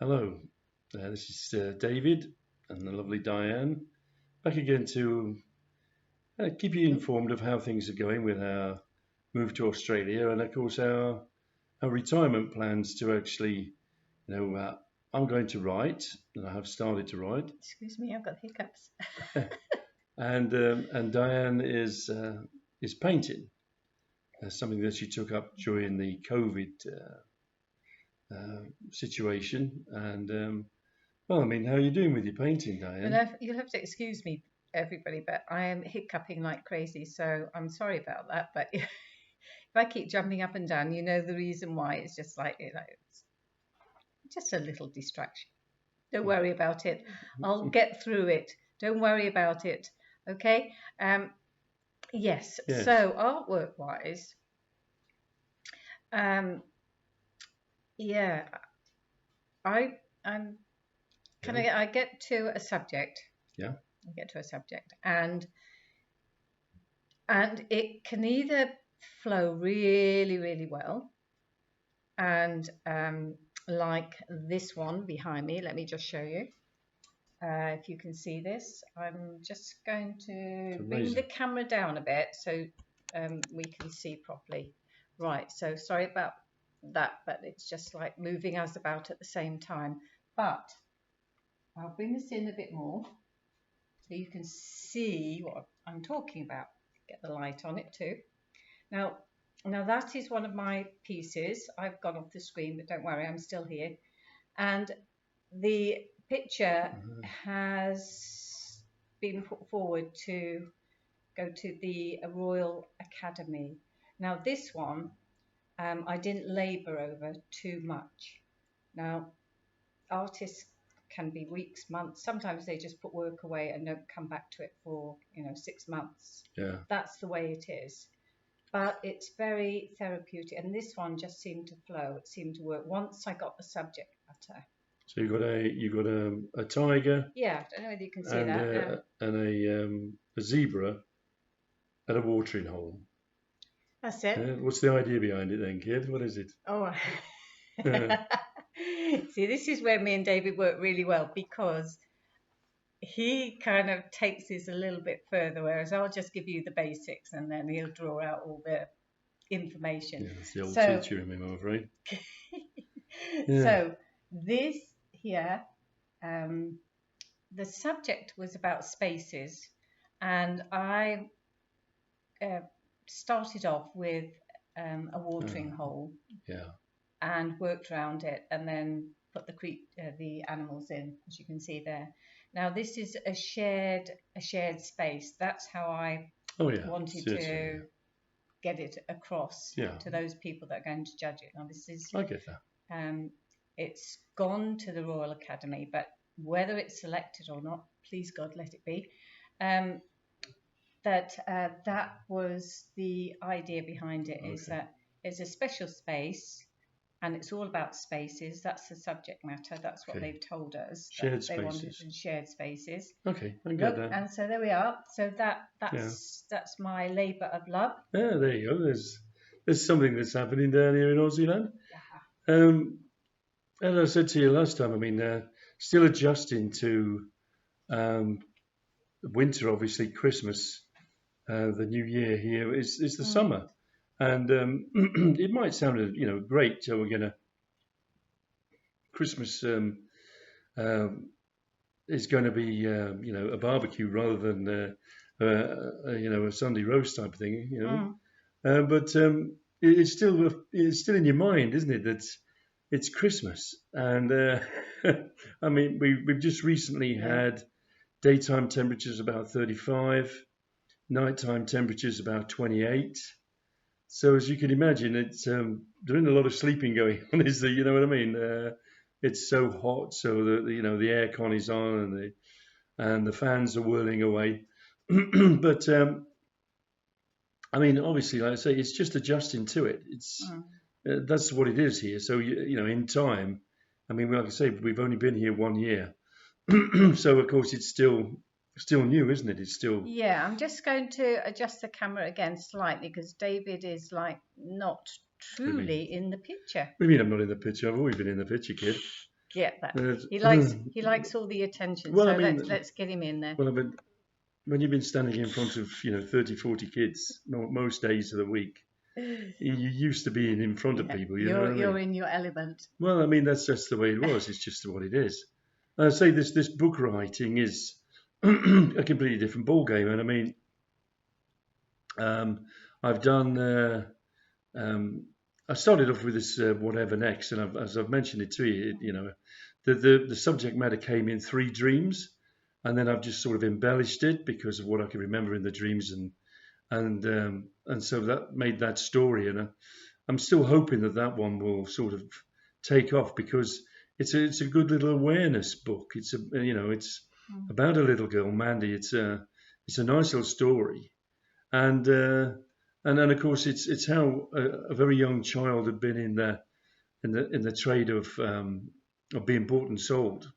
Hello, this is David and the lovely Diane. Back again to keep you informed of how things are going with our move to Australia and, of course, our retirement plans to actually, I'm going to write, and I have started to write, Excuse me, I've got hiccups. and Diane is painting, something that she took up during the COVID situation. And well, I mean, how are you doing with your painting, Diane? And you'll have to excuse me, everybody, but I am hiccuping like crazy, so I'm sorry about that. But if I keep jumping up and down, you know the reason why. It's just like, it's just a little distraction. Don't worry about it. I'll get through it. Don't worry about it. Okay? Yes. Yes. So artwork-wise, yeah, I'm kind of I get to a subject. Yeah. I get to a subject, and it can either flow really, really well, and like this one behind me. Let me just show you. If you can see this, I'm just going to bring the camera down a bit so we can see properly. Right, so sorry about that, but it's just like moving us about at the same time. But I'll bring this in a bit more so you can see what I'm talking about. Get the light on it too. Now that is one of my pieces. I've gone off the screen, but don't worry, I'm still here. And the picture has been put forward to go to the Royal Academy. Now this one, I didn't labour over too much. Now, artists can be weeks, months. Sometimes they just put work away and don't come back to it for 6 months. Yeah. That's the way it is. But it's very therapeutic, and this one just seemed to flow. It seemed to work once I got the subject matter. So you got a tiger. Yeah, I don't know whether you can see and that. And a zebra and a watering hole. That's it. What's the idea behind it then, kid? What is it? Oh. See, this is where me and David work really well, because he kind of takes this a little bit further, whereas I'll just give you the basics and then he'll draw out all the information. Yeah, that's the old teacher in me, I'm afraid. Yeah. So this here, the subject was about spaces, and I started off with a watering hole. Yeah. And worked around it, and then put the animals in, as you can see there. Now this is a shared space. That's how I wanted to get it across to those people that are going to judge it. Now this is, I get that. It's gone to the Royal Academy, but whether it's selected or not, please God, let it be. That was the idea behind it. Is that it's a special space. And it's all about spaces. That's the subject matter. That's what they've told us. Shared spaces. They wanted shared spaces. Okay, I get that. And so there we are. So that's my labour of love. Yeah, there you go. There's something that's happening down here in Aussie land. As I said to you last time, I mean, still adjusting to winter, obviously Christmas, the new year here is the summer. And it might sound, great. So we're gonna Christmas is going to be, a barbecue rather than a Sunday roast type of thing, but it's still in your mind, isn't it? That it's Christmas, and I mean, we've just recently had daytime temperatures about 35, nighttime temperatures about 28. So as you can imagine, it's there isn't a lot of sleeping going on, is there? You know what I mean? It's so hot, so the air con is on and the fans are whirling away. But I mean, obviously, like I say, it's just adjusting to it. It's that's what it is here. So in time, I mean, like I say, we've only been here 1 year, so of course it's still new, isn't it? It's still. Yeah, I'm just going to adjust the camera again slightly because David is like not truly in the picture. What do you mean I'm not in the picture? I've always been in the picture, kid. get that. Uh, He likes all the attention. well, So I mean, let's get him in there. well, I mean, when you've been standing in front of 30, 40 kids most days of the week, you're used to being in front of people. You know what I mean? You're in your element. Well, I mean, that's just the way it was. It's just what it is. I say this book writing is a completely different ball game, and I mean, I've done. I started off with this whatever next, and as I've mentioned it to you, the subject matter came in 3 dreams, and then I've just sort of embellished it because of what I can remember in the dreams, and so that made that story, and I'm still hoping that one will sort of take off because it's a good little awareness book. It's it's about a little girl, Mandy. It's a nice little story, and then of course it's how a very young child had been in the trade of being bought and sold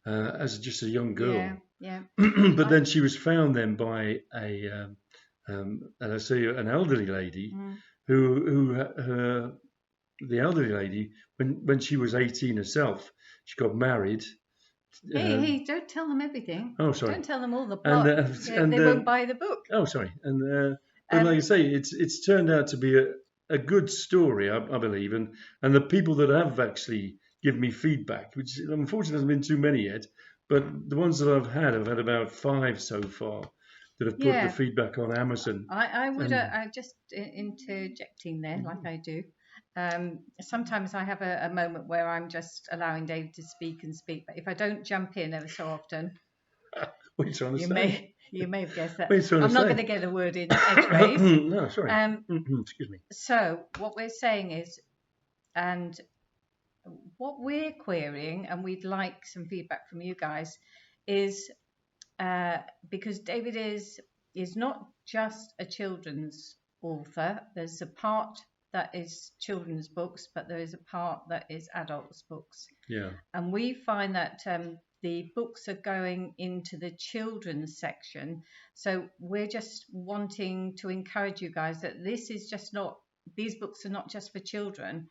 as just a young girl. Yeah. But then she was found then by and I say an elderly lady the elderly lady when she was 18 herself, she got married. Hey, don't tell them everything. Oh, sorry. Don't tell them all the plot. They won't buy the book. Oh, sorry. But like I say, it's turned out to be a good story, I believe, and the people that have actually given me feedback, which unfortunately hasn't been too many yet, but the ones that I've had about 5 so far that have put the feedback on Amazon. I would just interjecting there, like I do. Sometimes I have a moment where I'm just allowing David to speak and speak, but if I don't jump in ever so often, what are you trying to say? You may have guessed that. I'm not going to get a word in edgeways. No, sorry. Excuse me. So what we're saying is, and what we're querying, and we'd like some feedback from you guys, is because David is not just a children's author. There's a part that is children's books, but there is a part that is adults' books. Yeah. And we find that the books are going into the children's section. So we're just wanting to encourage you guys that these books are not just for children,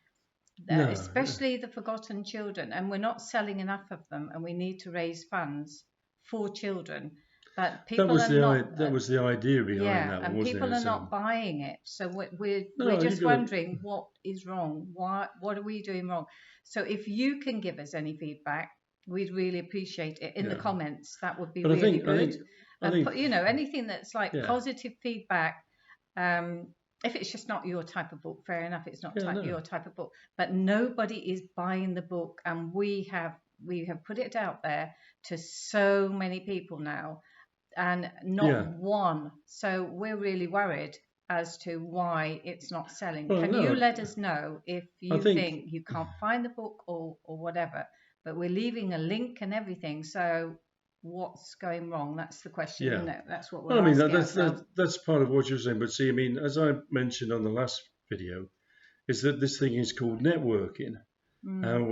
especially the forgotten children. And we're not selling enough of them, and we need to raise funds for children. But people that was the idea behind that one, wasn't it? And people are not buying it. So we're just wondering what is wrong. What are we doing wrong? So if you can give us any feedback, we'd really appreciate it in the comments. That would be really good. I think, anything that's like positive feedback. If it's just not your type of book, fair enough. It's not your type of book. But nobody is buying the book, and we have put it out there to so many people now. And not one. So we're really worried as to why it's not selling. Can you let us know if you think you can't find the book or whatever? But we're leaving a link and everything. So what's going wrong? That's the question, isn't it? That's what we're asking. That's part of what you're saying. But see, I mean, as I mentioned on the last video, is that this thing is called networking.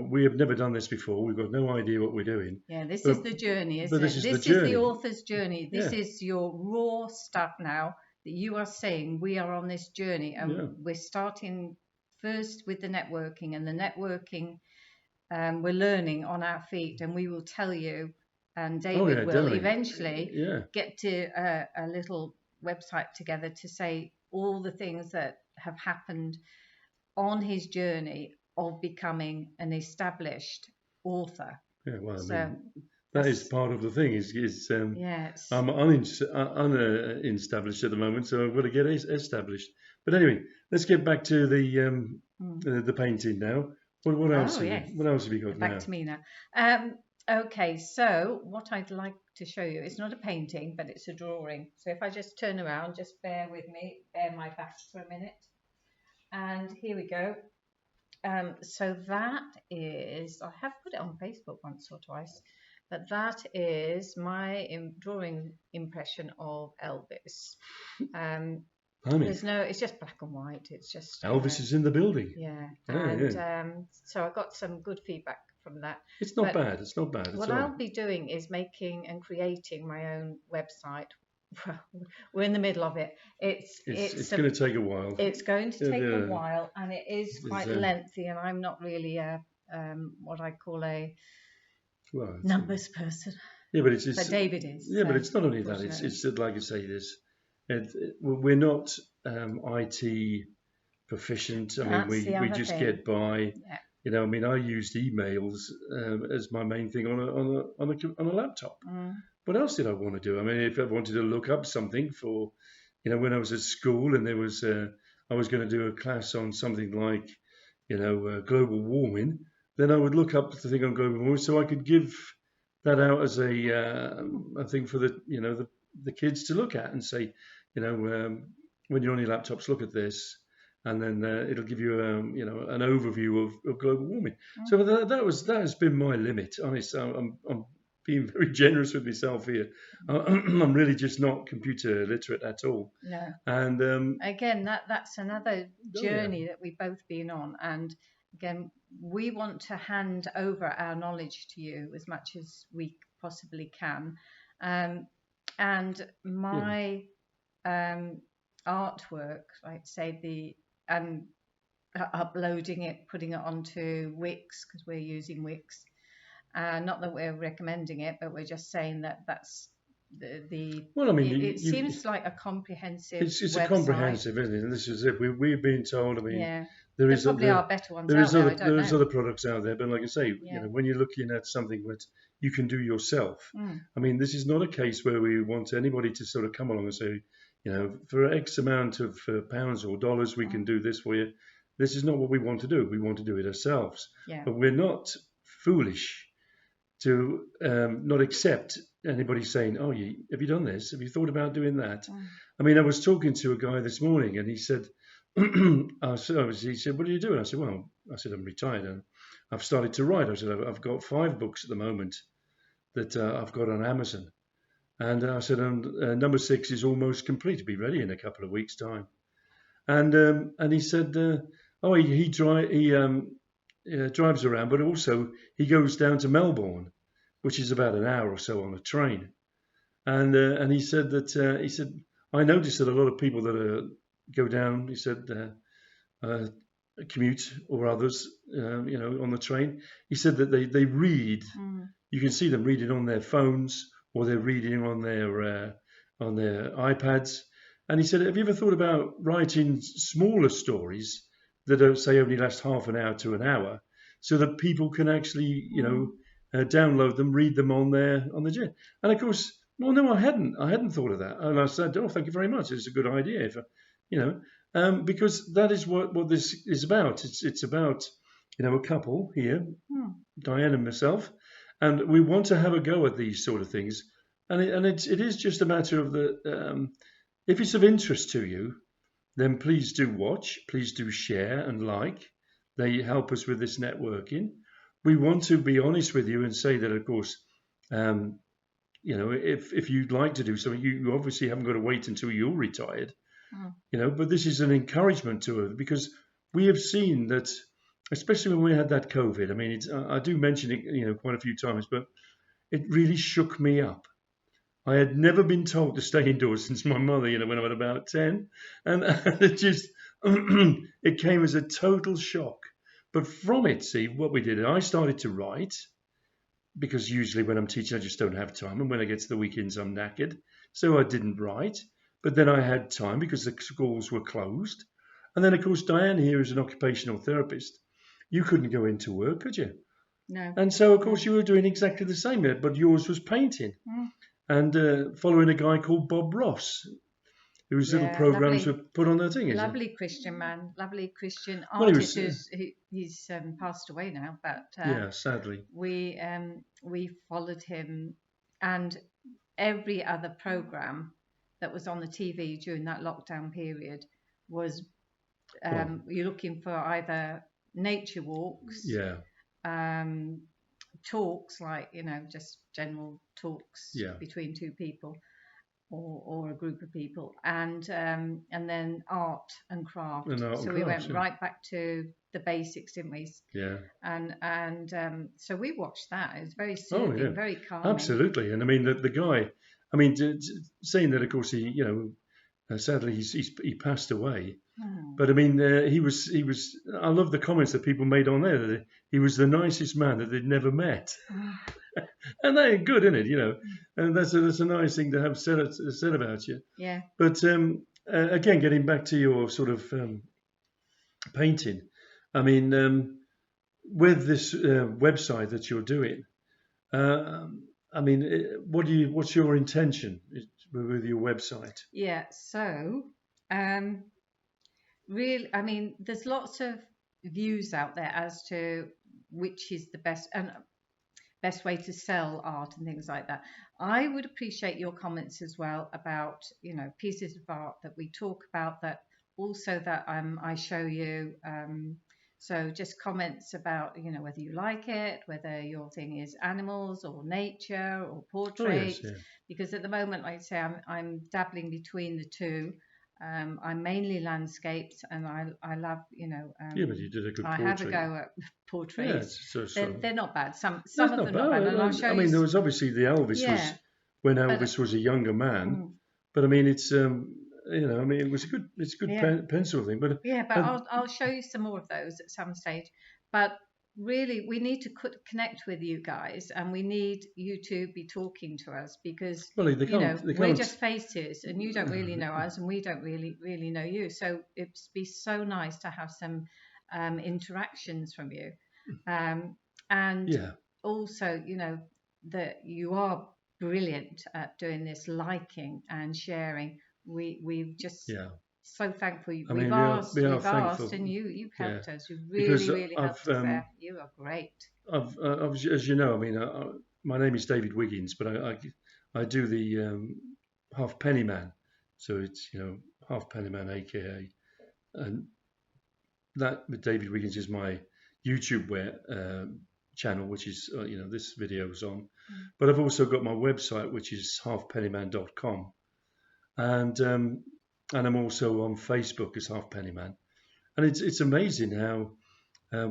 We have never done this before. We've got no idea what we're doing. Yeah, this is the journey, isn't it? This is the author's journey. This is your raw stuff now that you are saying. We are on this journey, and we're starting first with the networking, and the networking we're learning on our feet, and we will tell you, and David will eventually get to a little website together to say all the things that have happened on his journey of becoming an established author. Yeah, well, I mean, that is part of the thing. I'm unestablished at the moment, so I've got to get established. But anyway, let's get back to the painting now. What else? What else have you got now? Back to me now. Okay, so what I'd like to show you, it's not a painting, but it's a drawing. So if I just turn around, just bear with me, bear my back for a minute. And here we go. So that is, I have put it on Facebook once or twice, but that is my drawing impression of Elvis. It's just black and white. It's just Elvis is in the building. Yeah, and so I got some good feedback from that. It's not bad. It's not bad. What I'll be doing is making and creating my own website. We're in the middle of it. It's going to take a while. It's going to take a while, and it is quite lengthy, and I'm not really a what I call a Well, numbers person. Yeah, but it's But David is. yeah, but it's not only that. It's like you say, this. We're not IT proficient. I mean, That's the we other just thing. get by. Yeah. You know, I mean, I used emails as my main thing on a laptop. What else did I want to do? I mean, if I wanted to look up something for, you know, when I was at school and there was, I was going to do a class on something like, you know, global warming, then I would look up the thing on global warming so I could give that out as a thing for the, you know, the kids to look at and say, you know, when you're on your laptops, look at this, and then it'll give you, you know, an overview of global warming. So that has been my limit. Honest, I'm being very generous with myself here. I'm really just not computer literate at all. No. And again, that's another journey that we've both been on, and again, we want to hand over our knowledge to you as much as we possibly can. And my artwork, like say the uploading it, putting it onto Wix, because we're using Wix. Not that we're recommending it, but we're just saying that that's the well, I mean, it seems like a comprehensive it's website. a comprehensive, isn't it? And this is it. We've been told. I mean, there probably are better ones out there. There is other products out there, but like I say, you know, when you're looking at something that you can do yourself, I mean, this is not a case where we want anybody to sort of come along and say, you know, for X amount of pounds or dollars, we can do this for you. This is not what we want to do. We want to do it ourselves. But we're not foolish to not accept anybody saying, oh, have you done this? Have you thought about doing that? I mean, I was talking to a guy this morning and he said, he said, what are you doing? I said, well, I'm retired and I've started to write. I said, I've got 5 books at the moment that I've got on Amazon. And I said, number 6 is almost complete to be ready in a couple of weeks' time. And he said, he drives around, but also he goes down to Melbourne, which is about an hour or so on a train. And he said that I noticed that a lot of people that go down, he said, commute or others, you know, on the train. He said that they read. You can see them reading on their phones or they're reading on their iPads. And he said, have you ever thought about writing smaller stories that say only last half an hour to an hour, so that people can actually, you know, download them, read them on their jet? And of course, well, no, I hadn't thought of that. And I said, oh, thank you very much. It's a good idea, you know, because that is what this is about. It's about, you know, a couple here, Diane and myself, and we want to have a go at these sort of things. And it is just a matter of if it's of interest to you, then please do watch, please do share and like. They help us with this networking. We want to be honest with you and say that, of course, you know, if you'd like to do something, you obviously haven't got to wait until you're retired, you know, but this is an encouragement to us because we have seen that, especially when we had that COVID. I mean, I do mention it, you know, quite a few times, but it really shook me up. I had never been told to stay indoors since my mother, you know, when I was about 10. And it just, it came as a total shock. But from it, see, what we did, I started to write, because usually when I'm teaching, I just don't have time. And when I get to the weekends, I'm knackered. So I didn't write. But then I had time because the schools were closed. And then, of course, Diane here is an occupational therapist. You couldn't go into work, could you? No. And so, of course, you were doing exactly the same, but yours was painting. And following a guy called Bob Ross, whose little programs were put on their thing. Lovely Christian man, lovely Christian artist. He's passed away now, but sadly, we followed him, and every other program that was on the TV during that lockdown period was you're looking for either nature walks, talks, like, you know, just general talks between 2 people or a group of people, and then art and craft. We went right back to the basics, didn't we? And so we watched that. It was very soothing, very calming. Absolutely. And I mean, the guy, I mean, saying that, of course, he, you know, sadly he passed away. But I mean, he was. I love the comments that people made on there. That he was the nicest man that they'd never met. And that ain't good, isn't it? You know, and that's a nice thing to have said about you. Yeah. But again, getting back to your sort of painting, I mean, with this website that you're doing, I mean, what's your intention with your website? Yeah. So, really, I mean, there's lots of views out there as to which is the best way to sell art and things like that. I would appreciate your comments as well about, you know, pieces of art that we talk about, that also that I show you. So just comments about, you know, whether you like it, whether your thing is animals or nature or portraits. Oh, yes, yeah. Because at the moment, like I say, I'm dabbling between the two. I'm mainly landscapes, and I love, you know. Yeah, but you did a good I portrait. have a go at portraits. Yeah, They're not bad. Some that's of not them not bad, and I'll show I you. mean, there was obviously the Elvis Yeah, was when but Elvis was a younger man, but I mean, it's you know, I mean, it's a good yeah, pencil thing, but yeah. But I'll show you some more of those at some stage. But really, we need to connect with you guys, and we need you to be talking to us, because well, they you know can't, they we're can't. just faces, and you don't really know us, and we don't really know you. So it'd be so nice to have some interactions from you, and Yeah, also, you know, that you are brilliant at doing this, liking and sharing. We've just yeah. so thankful. I mean, we are We've asked, thankful. and you've Yeah, helped us. You've because really helped us there. You are great. as you know, I mean, my name is David Wiggins, but I do the Halfpennyman, so it's, you know, Halfpennyman, aka, and that with David Wiggins is my YouTube channel, which is you know, this video is on, but I've also got my website, which is halfpennyman.com, and I'm also on Facebook as Halfpennyman, and it's amazing how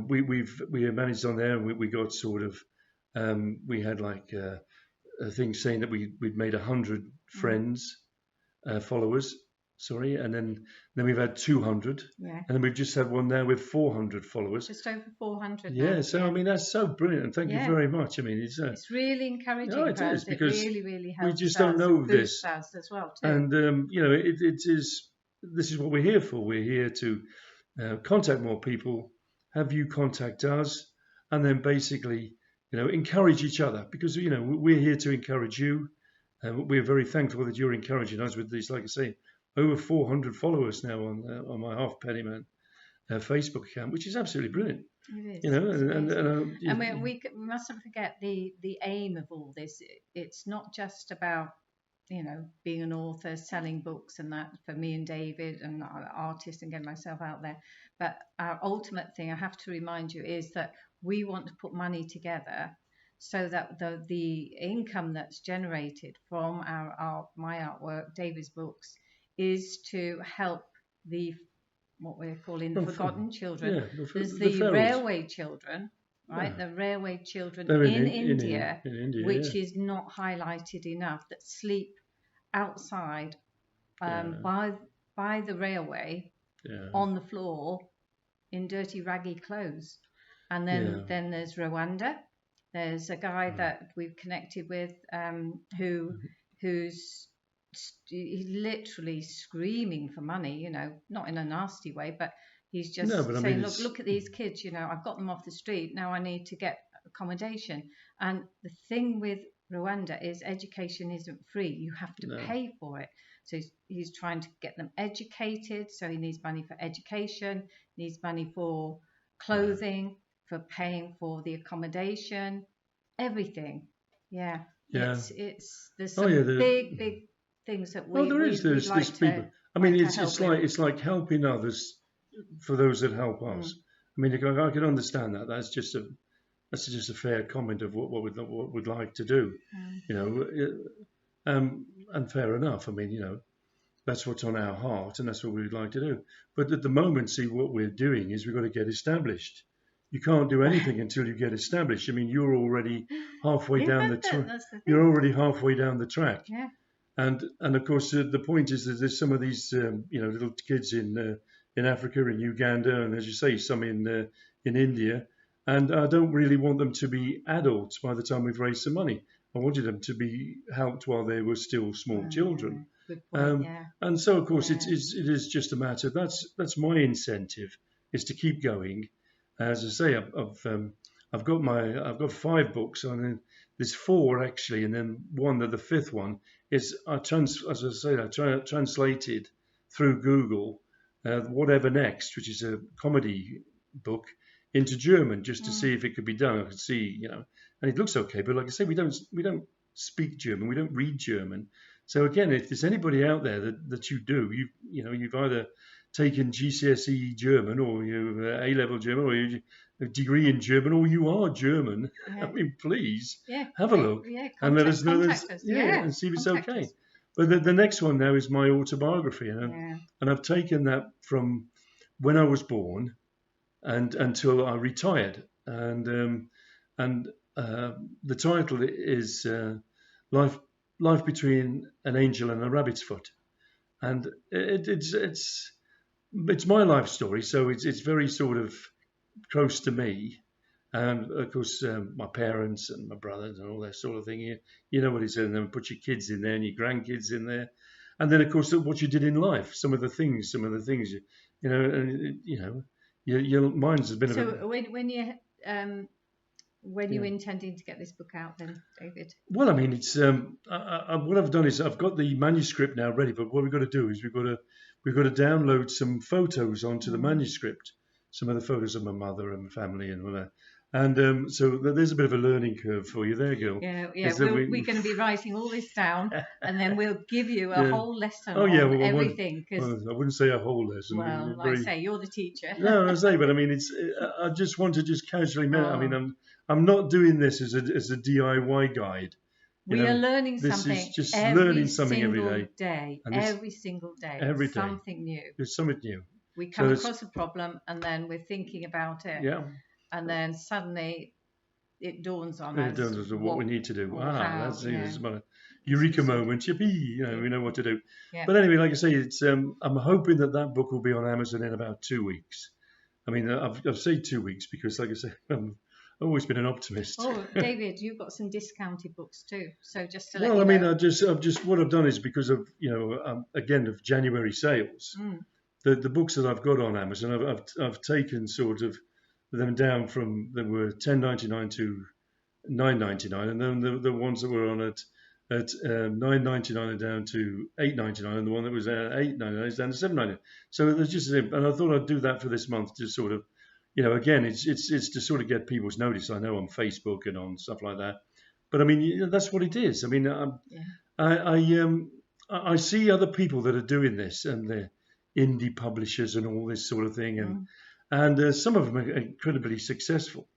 we managed on there, and we got sort of we had like a thing saying that we'd made 100 friends, followers, sorry, and then we've had 200, Yeah. and then we've just had one now with 400 followers. Just over 400 Yeah, now. so Yeah. I mean, that's so brilliant, and thank you very much. I mean, it's really encouraging. No, it for is, us. because it really helps. we just don't know this, us as well too. and you know, this is what we're here for. We're here to contact more people, have you contact us, and then basically, you know, encourage each other, because, you know, we're here to encourage you, and we're very thankful that you're encouraging us with these, like I say, over 400 followers now on my Halfpennyman Facebook account, which is absolutely brilliant. It is. You know, and we mustn't forget the aim of all this. It's not just about, you know, being an author, selling books and that, for me and David and artists, and getting myself out there. But our ultimate thing, I have to remind you, is that we want to put money together so that the income that's generated from my artwork, David's books, is to help what we're calling the forgotten children. Yeah, There's the the railway children, right? The railway children in India, which is not highlighted enough, that sleep outside by the railway on the floor in dirty, raggy clothes. And then there's Rwanda. There's a guy that we've connected with who's literally screaming for money, you know, not in a nasty way, but he's just saying, look at these kids, you know, I've got them off the street, now I need to get accommodation. And the thing with Rwanda is education isn't free, you have to pay for it. So he's trying to get them educated, so he needs money for education, needs money for clothing, for paying for the accommodation, everything. It's there's some big things that there's like people. I mean, it's like helping others for those that help us. I mean, I can understand that. That's just a fair comment of what we'd like to do, you know, and fair enough. I mean, you know, that's what's on our heart, and that's what we'd like to do. But at the moment, see, what we're doing is we've got to get established. You can't do anything until you get established. I mean, you're already halfway down the track. You're already halfway down the track. Yeah. And of course, the point is that there's some of these, you know, little kids in Africa, in Uganda, and as you say, some in India, and I don't really want them to be adults by the time we've raised some money. I wanted them to be helped while they were still small children. Good point. And so, of course, Yeah. it is just a matter. That's my incentive, is to keep going. As I say, I've got 5 books, and there's 4 actually, and then one that the 5th one is as I say, translated through Google, Whatever Next, which is a comedy book, into German just to see if it could be done. I could see, and it looks okay, but like I say, we don't speak German, we don't read German. So again, if there's anybody out there that you do, you've either taken GCSE German, or you A-level German, or you a degree in German, or you are German. Yeah. I mean, please Yeah. have a look and let us know. And see if it's okay. Us. But the next one now is my autobiography, and I've taken that from when I was born and until I retired, and the title is Life Between an Angel and a Rabbit's Foot, and it's my life story, so it's very sort of close to me. And of course, my parents and my brothers and all that sort of thing. You know what it's in there. Put your kids in there and your grandkids in there, and then of course what you did in life. Some of the things your mind's has been. So when you're intending to get this book out, then, David? Well, I mean, it's what I've done is I've got the manuscript now ready, but what we've got to do is we've got to download some photos onto the manuscript, some of the photos of my mother and my family and all that. And so there's a bit of a learning curve for you there, girl. Yeah. We're going to be writing all this down, and then we'll give you a whole lesson on everything. I wouldn't say a whole lesson. Well, like I say, you're the teacher. No, I say, but I mean, I just want to just casually. I mean, I'm not doing this as a DIY guide. We are learning something. This is just learning something every day. Every single day. Every day. Something new. There's something new. We come across a problem, and then we're thinking about it. Yeah. And then suddenly it dawns on us. It dawns on what we need to do. That's a eureka moment. Yippee! We know what to do. Yeah. But anyway, like I say, it's I'm hoping that book will be on Amazon in about 2 weeks. I mean, I've said 2 weeks because, like I say, I've always been an optimist. Oh, David, you've got some discounted books too. So just to let you know. Well, I mean, I've just what I've done is because of again of January sales, the books that I've got on Amazon, I've taken sort of them down from they were $10.99 to $9.99, and then the ones that were on at $9.99 are down to $8.99, and the one that was at $8.99 is down to $7.99. So there's just, and I thought I'd do that for this month to sort of, again, it's to sort of get people's notice. I know on Facebook and on stuff like that, but I mean that's what it is. I mean, I see other people that are doing this, and they're indie publishers and all this sort of thing, and some of them are incredibly successful.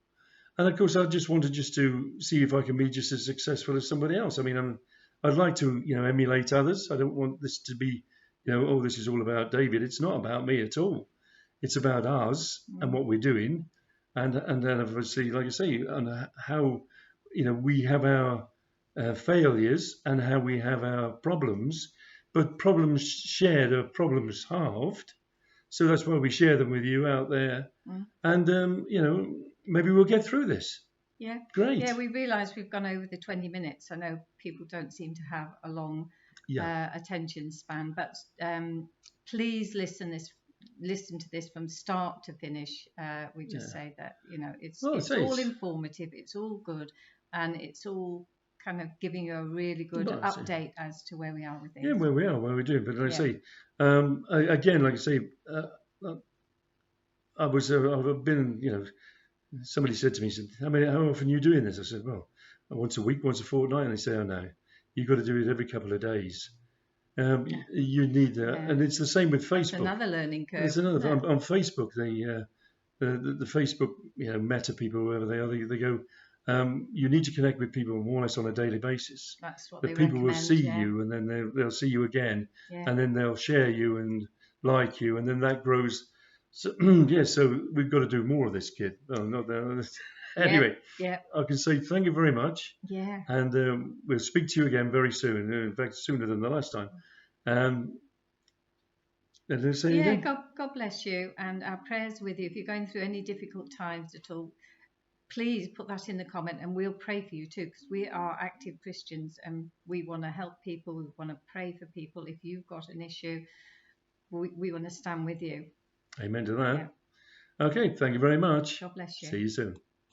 And of course, I just wanted to see if I can be just as successful as somebody else. I mean, I'd like to, emulate others. I don't want this to be, this is all about David. It's not about me at all. It's about us and what we're doing, and then obviously, like I say, and how, we have our failures and how we have our problems, but problems shared are problems halved. So that's why we share them with you out there. And, maybe we'll get through this. Yeah. Great. Yeah, we realise we've gone over the 20 minutes. I know people don't seem to have a long attention span, but please listen to this from start to finish. We just say that, it's all informative, it's all good, and it's all kind of giving you a really good update as to where we are with things. Yeah, where we are, where we're doing. But like I say, again, like I say, I've been, somebody said to me, how often are you doing this? I said, well, once a week, once a fortnight. And they say, oh no, you've got to do it every couple of days. You need that. And it's the same with Facebook. It's another learning curve. It's another, on Facebook, the Facebook, Meta people, whoever they are, they go, you need to connect with people more or less on a daily basis. That's what that people will see you, and then they'll see you again, and then they'll share you and like you, and then that grows. So so we've got to do more of this, kid. Anyway, I can say thank you very much. Yeah. And we'll speak to you again very soon. In fact, sooner than the last time. God bless you, and our prayers with you. If you're going through any difficult times at all, please put that in the comment, and we'll pray for you too, because we are active Christians and we want to help people. We want to pray for people. If you've got an issue, we want to stand with you. Amen to that. Yeah. Okay, thank you very much. God bless you. See you soon.